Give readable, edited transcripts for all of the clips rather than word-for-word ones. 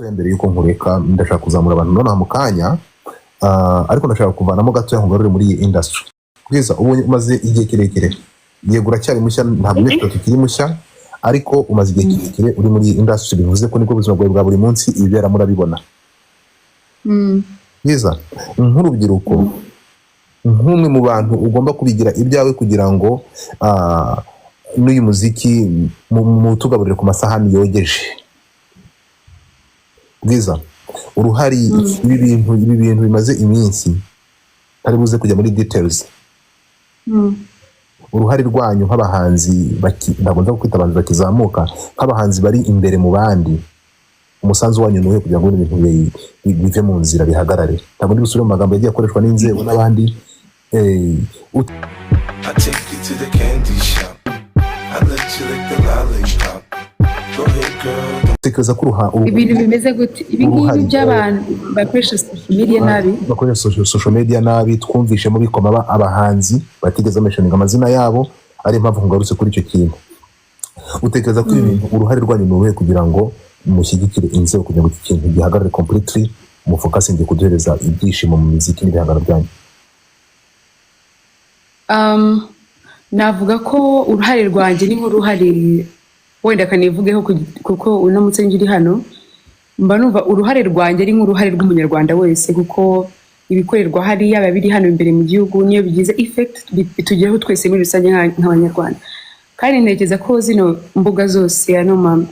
mbere yuko nkureka ndashaka kuzamura abantu nonaha mu kanya ariko ndashaka kuvanamo gato nkugarure muri iyi industry. Bwiza ubu umaze igihe kirekire, yego uracyari mushya, ntabwo nitwe tukiri mushya, ariko umaze igihe kirekire uri muri iyi industry, bivuze ko nibwo buzima bwawe bwa buri munsi ibibera murabibona. Bwiza nk'urubyiruko, nk'umwe mu bantu ugomba kubigira ibyawe kugira ngo n'uyu muziki mutugaburire ku masahani yogeje. Bwiza uruhari ibi bintu bimaze iminsi, ari buze kujya muri details, uruhari rwanyu nk'abahanzi ntabwo nza kwita abantu bakizamuka, nk'abahanzi bari imbere mu bandi, umusanzu wanyu nuhe kugira ngo ibintu bive mu nzira bihagarare. Ntabwo ndi busubire mu magambo yagiye akoreshwa n'inzego n'abandi. Tekereza ko ibintu bimeze gute ibi ngibi by'abantu bakoresha social media nabi, social media nabi, twumvishemo bikoma abahanzi batigeze mentioning amazina yabo, ari impamvu ngarutse kuri icyo kintu. Utekereza ko ibintu uruhare rwanyu nuhe kugira ngo mushyigikire inzego kugira ngo iki kintu gihagarare completely, mufokasinge kuduhereza ibyishimo mu muziki n'ibihangano byanyu? Navuga ko uruhare rwanjye ni nk'uruhare wenda kanivugeho kuko uno mutse ngiri hano, mba numva uruhare rwanjye ari nk'uruhare rw'umunyarwanda wese, kuko ibikorerwa hari yaba biri hano imbere mu gihugu niyo bigize effect bitugeraho twese muri rusange nk'abanyarwanda. Kandi ntekereza ko zino mbuga zose ano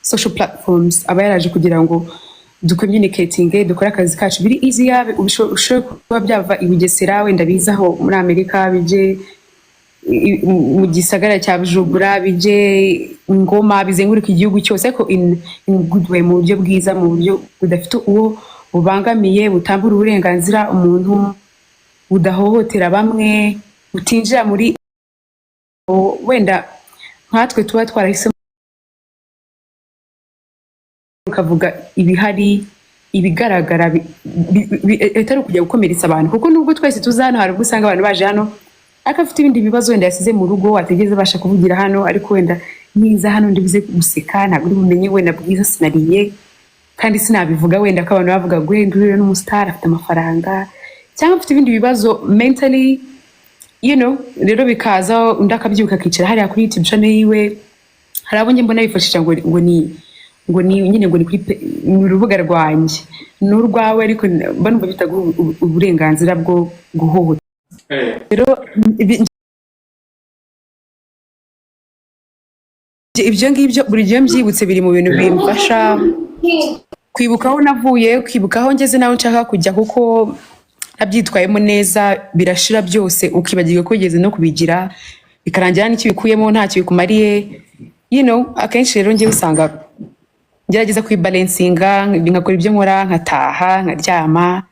social platforms aba yaraje kugira ngo ducommunicating, dukora akazi kacu biri easy, yabe ushobora kuba byava i Bugesera wenda bizaho muri Amerika, bije mu gisagara cya Bujumbura, bije Ngoma, bizenguruka igihugu cyose, ariko in good way, mu buryo bwiza, mu buryo budafite uwo bubangamiye, butambura uburenganzira umuntu, budahohotera bamwe, butinjira muri wenda nkatwe tuba twarahisemo ukavuga ibihari, ibigaragara, atari ukujya gukomeretsa abantu, kuko nubwo twese tuzana hari ubwo usanga abantu baje hano akafite ibindi bibazo wenda yasize mu rugo ategeze basha kuvugira hano, ariko wenda niza hano ndibuze guseka, ntabwo uri bumenye wenda Bwiza sinariye kandi sinabivuga, wenda ko abantu bavuga gwenda uri n'umustar afite amafaranga cyangwa afite ibindi bibazo mentally, rero bikaza undi akabyuka akicara hariya kuri YouTube channel yiwe. Hari abo mbona bifashisha ngo ni kuri urubuga rwanjye n'urwawe, ariko banumva bitaguha uburenganzira bwo guhohotera. Rero ibyo ngibyo buri gihe mbyibutse biri mu bintu bimfasha kwibuka aho navuye, kwibuka aho ngeze naho nshaka kujya, kuko nabyitwayemo neza birashira byose, ukibagirwa ko ugeze no kubigira bikarangira n'icyo bikuyemo ntacyo bikumariye. Akenshi rero njye usanga ngerageza kwibalansinga, nkakora ibyo nkora, nkataha, nkaryama,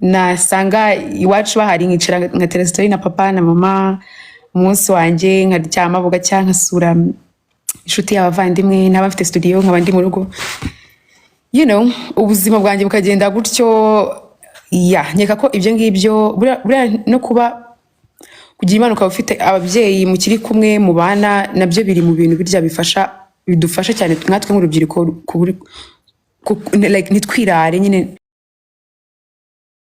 nasanga iwacu bahari nkicara nkatera story na papa na mama, umunsi wanjye nkaryama bugacya, nkasura inshuti y'abavandimwe, n'aba mfite studio nkaba ndi mu rugo, ubuzima bwanjye bukagenda gutyo. Nkeka ko ibyo ngibyo buriya no kuba kugira Imana ukaba ufite ababyeyi mukiri kumwe mu bana, nabyo biri mu bintu birya bidufasha cyane nkatwe nk'urubyiruko, like nitwirare nyine.